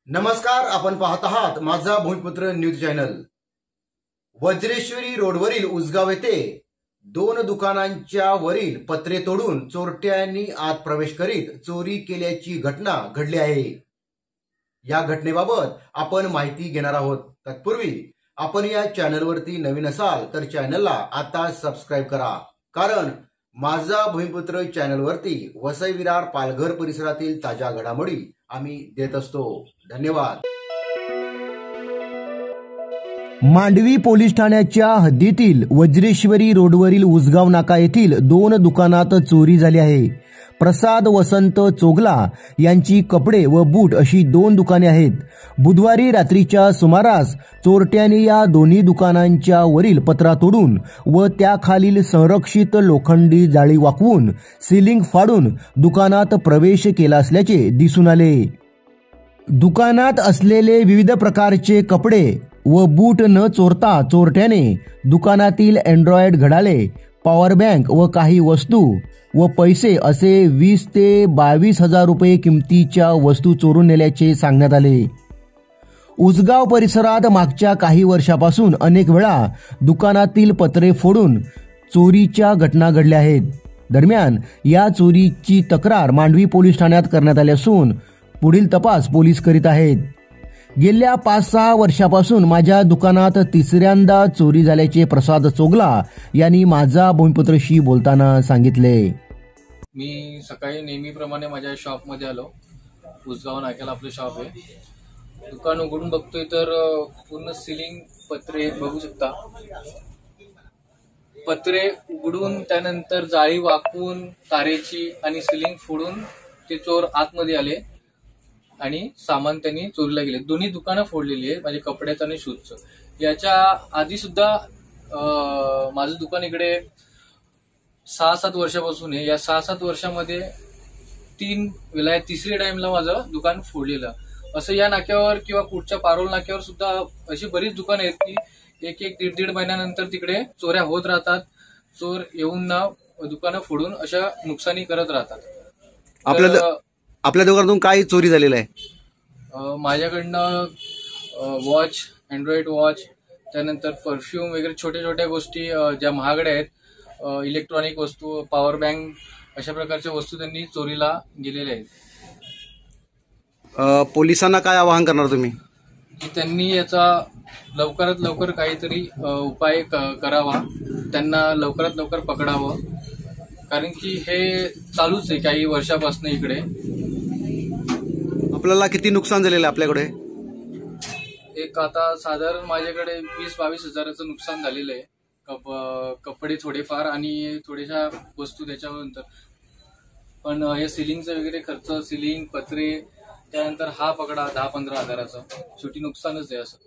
नमस्कार, आपण पाहत आहात माझा भूमिपुत्र न्यूज चॅनल। वज्रेश्वरी रोडवरील उसगाव येथे 2 दुकानांच्या वरील पत्रे तोडून चोरट्यांनी आत प्रवेश करीत चोरी केल्याची घटना घडली आहे। या घटनेबाबत आपण माहिती घेणार आहोत। तत्पूर्वी आपण या चॅनलवरती नवीन असाल तर चॅनलला आता सबस्क्राइब करा, कारण माझा भूमिपुत्र चॅनलवरती वसई विरार पालघर परिसरातील ताज्या घडामोडी आम्ही देत असतो। धन्यवाद। मांडवी पोलीस ठाण्याच्या हद्दीतील वज्रेश्वरी रोडवरील उसगाव नाका येथील 2 दुकानात चोरी झाली आहे। प्रसाद वसंत चोगला यांची कपडे व बूट अशी 2 दुकाने आहेत। बुधवारी रात्रीच्या सुमारास चोरट्यांनी या दोन्ही दुकानांच्या वरील पत्रा तोडून व त्याखालील संरक्षित लोखंडी जाळी वाकवून सीलिंग फाडून दुकानात प्रवेश केला असल्याचे दिसून आले। दुकानात असलेले विविध प्रकारचे कपडे व बूट न चोरता चोरट्याने दुकानातील अँड्रॉइड घड्याळे, पॉवर बँक व काही वस्तू व पैसे असे 20 ते 22 हजार रुपये किमतीच्या वस्तू चोरून नेल्याचे सांगण्यात आले। उसगाव परिसरात मागच्या काही वर्षापासून अनेक वेळा दुकानातील पत्रे फोडून चोरीच्या घटना घडल्या आहेत। दरम्यान या चोरीची तक्रार मांडवी पोलीस ठाण्यात करण्यात आली असून पुढील तपास पोलीस करीत आहेत। गेल्या 5-6 वर्षापासून माझ्या दुकानात तिसऱ्यांदा चोरी झाल्याचे प्रसाद चोगला यांनी माझा भूमिपुत्रशी बोलताना सांगितले। मी सकाळी नेहमीप्रमाणे माझ्या शॉपमध्ये आलो। उसगाव नाक्याला आपलं शॉप आहे। दुकान उघडून बघतोय तर पूर्ण सिलिंग पत्रे बघू शकता। पत्रे उघडून त्यानंतर जाळी वाकवून तारेची आणि सिलिंग फोडून ते चोर आतमध्ये आले आणि सामान त्यांनी चोरीला गेले। दोन्ही दुकानं फोडलेली आहेत, माझे कपड्याचं आणि शूजचं। याच्या आधी सुद्धा माझं दुकान इकडे 6-7 वर्षापासून आहे। या 6-7 वर्षामध्ये 3 वेळा, तिसरी टाइमला माझं दुकान फोडलेलं। असं या नाक्यावर किंवा पुढच्या पारोल नाक्यावर सुद्धा अशी बरीच दुकानं आहेत की 1-1, 1.5 महिन्यानंतर तिकडे चोऱ्या होत राहतात। चोर येऊन ना दुकानं फोडून अशा नुकसानी करत राहतात। आपल्या दुकानातून काय चोरी झालेलं आहे? माझ्याकडनं वॉच, अँड्रॉइड वॉच, त्यानंतर परफ्यूम वगैरे छोट्या छोट्या गोष्टी ज्या महागड्या आहेत, इलेक्ट्रॉनिक वस्तू, पॉवर बँक अशा प्रकारच्या वस्तू त्यांनी चोरीला गेलेल्या आहेत। पोलिसांना काय आवाहन करणार तुम्ही? की त्यांनी याचा लवकरात लवकर काहीतरी उपाय करावा, त्यांना लवकरात लवकर पकडावं, कारण की हे चालूच आहे काही वर्षापासून इकडे। आपल्याला किती नुकसान झालेलं आहे आपल्याकडे? आता साधारण माझ्याकडे 20-22 हजाराचं नुकसान झालेलं आहे। कपडे थोडेफार आणि थोड्याशा वस्तू त्याच्यानंतर, पण हे सिलिंगचं वगैरे खर्च, सिलिंग, पत्रे, त्यानंतर हा पकडा 10-15 हजाराचा, शेवटी नुकसानच आहे असं।